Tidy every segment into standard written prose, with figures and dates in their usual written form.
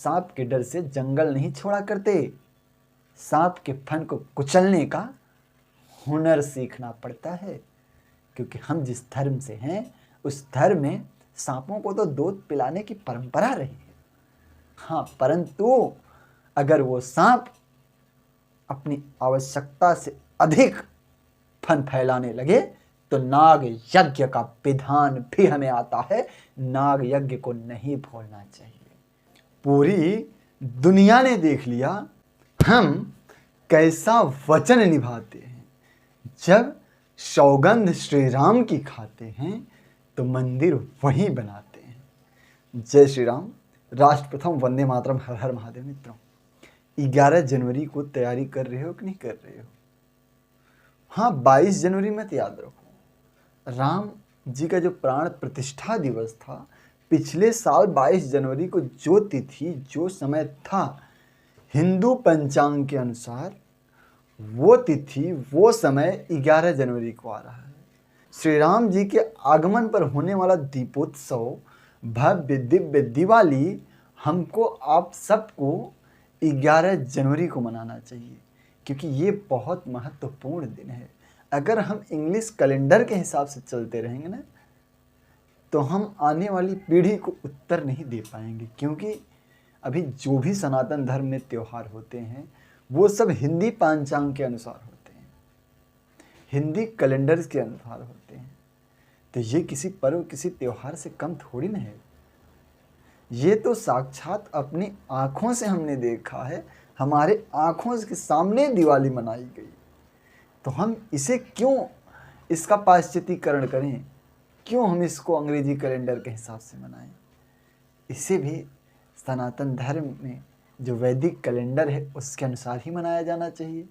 सांप के डर से जंगल नहीं छोड़ा करते। सांप के फन को कुचलने का हुनर सीखना पड़ता है, क्योंकि हम जिस धर्म से हैं उस धर्म में सांपों को तो दूध पिलाने की परंपरा रही है। हाँ, परंतु अगर वो सांप अपनी आवश्यकता से अधिक फन फैलाने लगे तो नाग यज्ञ का विधान भी हमें आता है। नाग यज्ञ को नहीं भूलना चाहिए। पूरी दुनिया ने देख लिया हम कैसा वचन निभाते हैं। जब सौगंध श्री राम की खाते हैं तो मंदिर वहीं बनाते हैं। जय श्री राम। राष्ट्र प्रथम, वंदे मातरम, हर हर महादेव। मित्रों, 11 जनवरी को तैयारी कर रहे हो कि नहीं कर रहे हो? हाँ, 22 जनवरी मत याद रखो। राम जी का जो प्राण प्रतिष्ठा दिवस था, पिछले साल 22 जनवरी को जो तिथि, जो समय था, हिंदू पंचांग के अनुसार वो तिथि, वो समय 11 जनवरी को आ रहा है। श्री राम जी के आगमन पर होने वाला दीपोत्सव, भव्य दिव्य दिवाली, हमको आप सबको 11 जनवरी को मनाना चाहिए, क्योंकि ये बहुत महत्वपूर्ण दिन है। अगर हम इंग्लिश कैलेंडर के हिसाब से चलते रहेंगे ना, तो हम आने वाली पीढ़ी को उत्तर नहीं दे पाएंगे, क्योंकि अभी जो भी सनातन धर्म में त्यौहार होते हैं वो सब हिंदी पंचांग के अनुसार होते हैं, हिंदी कैलेंडर्स के अनुसार होते हैं। तो ये किसी पर्व, किसी त्यौहार से कम थोड़ी ना है। ये तो साक्षात अपनी आँखों से हमने देखा है, हमारे आँखों के सामने दिवाली मनाई गई। तो हम इसे क्यों, इसका पाश्चात्यकरण करें? क्यों हम इसको अंग्रेजी कैलेंडर के हिसाब से मनाएं? इसे भी सनातन धर्म में जो वैदिक कैलेंडर है उसके अनुसार ही मनाया जाना चाहिए।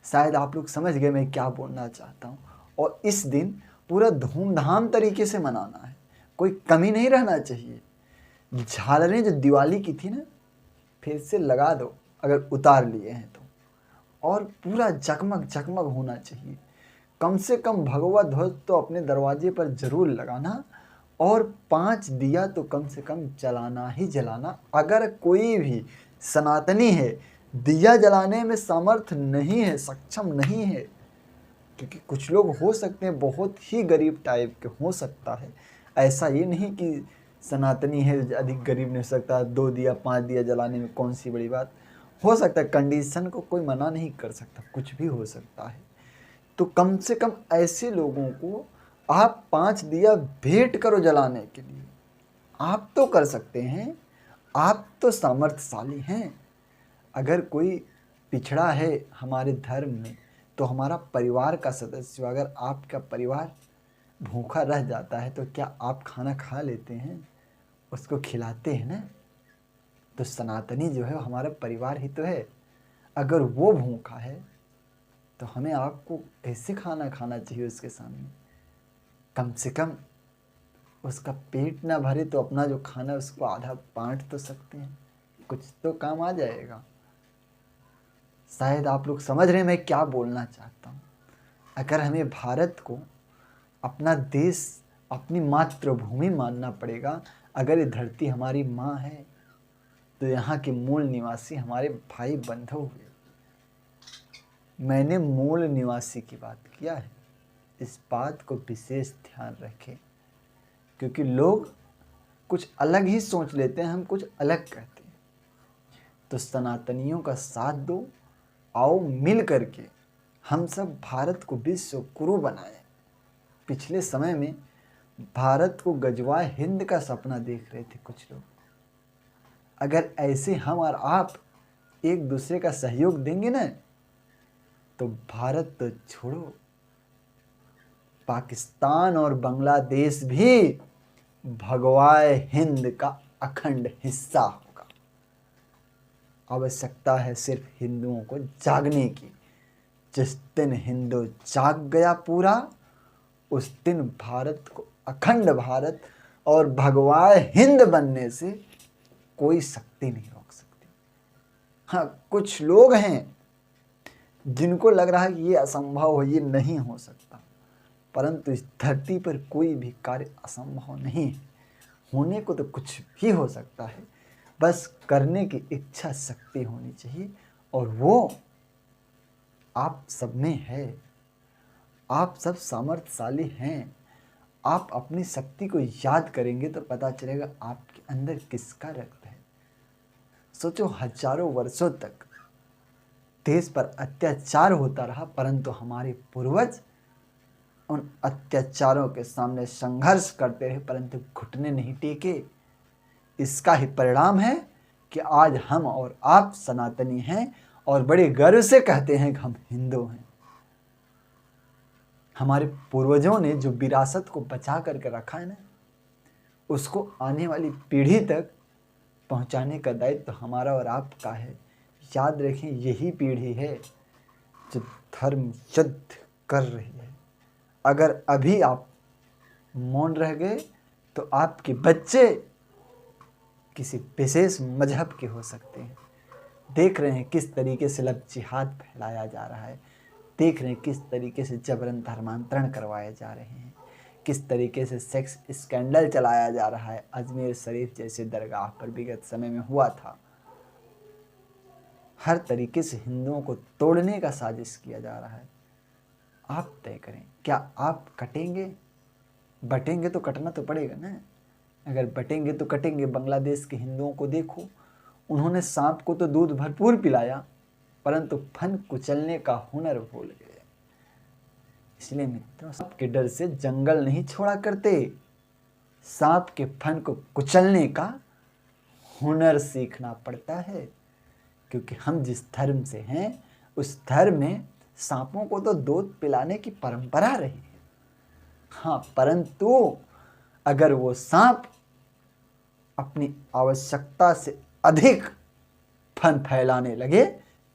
शायद आप लोग समझ गए मैं क्या बोलना चाहता हूँ। और इस दिन पूरा धूमधाम तरीके से मनाना है, कोई कमी नहीं रहना चाहिए। झालरें जो दिवाली की थी ना, फिर से लगा दो अगर उतार लिए हैं तो, और पूरा जगमग जगमग होना चाहिए। कम से कम भगवा ध्वज तो अपने दरवाजे पर जरूर लगाना, और 5 दिया तो कम से कम जलाना ही जलाना। अगर कोई भी सनातनी है दिया जलाने में समर्थ नहीं है, सक्षम नहीं है, क्योंकि कुछ लोग हो सकते हैं बहुत ही गरीब टाइप के, हो सकता है, ऐसा ये नहीं कि सनातनी है अधिक गरीब नहीं हो सकता। 2 दिया 5 दिया जलाने में कौन सी बड़ी बात, हो सकता है। कंडीशन को कोई मना नहीं कर सकता, कुछ भी हो सकता है। तो कम से कम ऐसे लोगों को आप 5 दिया भेंट करो जलाने के लिए। आप तो कर सकते हैं, आप तो सामर्थ्यशाली हैं। अगर कोई पिछड़ा है हमारे धर्म में, तो हमारा परिवार का सदस्य, अगर आपका परिवार भूखा रह जाता है तो क्या आप खाना खा लेते हैं, उसको खिलाते हैं ना? तो सनातनी जो है हमारा परिवार ही तो है। अगर वो भूखा है तो हमें आपको कैसे खाना खाना चाहिए उसके सामने? कम से कम उसका पेट ना भरे तो अपना जो खाना उसको आधा बांट तो सकते हैं, कुछ तो काम आ जाएगा। शायद आप लोग समझ रहे हैं मैं क्या बोलना चाहता हूँ। अगर हमें भारत को अपना देश, अपनी मातृभूमि मानना पड़ेगा, अगर ये धरती हमारी माँ है, तो यहाँ के मूल निवासी हमारे भाई बंधु हुए। मैंने मूल निवासी की बात किया है, इस बात को विशेष ध्यान रखें, क्योंकि लोग कुछ अलग ही सोच लेते हैं, हम कुछ अलग कहते हैं। तो सनातनियों का साथ दो, आओ मिल करके हम सब भारत को विश्व गुरु बनाएं। पिछले समय में भारत को गजवाए हिंद का सपना देख रहे थे कुछ लोग। अगर ऐसे हम और आप एक दूसरे का सहयोग देंगे ना, तो भारत तो छोड़ो, पाकिस्तान और बांग्लादेश भी भगवाए हिंद का अखंड हिस्सा होगा। आवश्यकता है सिर्फ हिंदुओं को जागने की। जिस दिन हिंदू जाग गया पूरा, उस दिन भारत को अखंड भारत और भगवाए हिंद बनने से कोई शक्ति नहीं रोक सकती। हाँ, कुछ लोग हैं जिनको लग रहा है कि ये असंभव हो, ये नहीं हो सकता, परंतु इस धरती पर कोई भी कार्य असंभव नहीं है। होने को तो कुछ भी हो सकता है, बस करने की इच्छा शक्ति होनी चाहिए, और वो आप सब में है। आप सब सामर्थ्यशाली हैं। आप अपनी शक्ति को याद करेंगे तो पता चलेगा आपके अंदर किसका रक्त है। सोचो, हजारों वर्षों तक देश पर अत्याचार होता रहा, परंतु हमारे पूर्वज उन अत्याचारों के सामने संघर्ष करते रहे, परंतु घुटने नहीं टेके। इसका ही परिणाम है कि आज हम और आप सनातनी हैं और बड़े गर्व से कहते हैं कि हम हिंदू हैं। हमारे पूर्वजों ने जो विरासत को बचा करके रखा है ना, उसको आने वाली पीढ़ी तक पहुंचाने का दायित्व तो हमारा और आपका है। याद रखें, यही पीढ़ी है जो धर्म युद्ध कर रही है। अगर अभी आप मौन रह गए तो आपके बच्चे किसी विशेष मजहब के हो सकते हैं। देख रहे हैं किस तरीके से लब जिहाद फैलाया जा रहा है। देख रहे हैं किस तरीके से जबरन धर्मांतरण करवाए जा रहे हैं, किस तरीके से सेक्स स्कैंडल चलाया जा रहा है। अजमेर शरीफ जैसे दरगाह पर विगत समय में हुआ था। हर तरीके से हिंदुओं को तोड़ने का साजिश किया जा रहा है। आप तय करें, क्या आप कटेंगे? बटेंगे तो कटना तो पड़ेगा ना। अगर बटेंगे तो कटेंगे। बांग्लादेश के हिंदुओं को देखो, उन्होंने सांप को तो दूध भरपूर पिलाया, परंतु फन कुचलने का हुनर भूल गए। इसलिए मित्रों, सांप के डर से जंगल नहीं छोड़ा करते। सांप के फन को कुचलने का हुनर सीखना पड़ता है, क्योंकि हम जिस धर्म से हैं उस धर्म में सांपों को तो दूध पिलाने की परंपरा रही है। हाँ, परंतु अगर वो सांप अपनी आवश्यकता से अधिक फन फैलाने लगे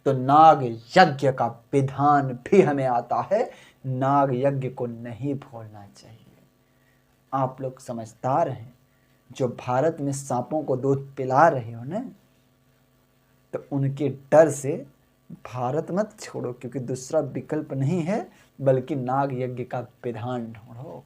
तो नाग यज्ञ का विधान भी हमें आता है। नाग यज्ञ को नहीं भूलना चाहिए। आप लोग समझदार हैं, जो भारत में सांपों को दूध पिला रहे हो ना, तो उनके डर से भारत मत छोड़ो, क्योंकि दूसरा विकल्प नहीं है, बल्कि नाग यज्ञ का विधान ढूंढो।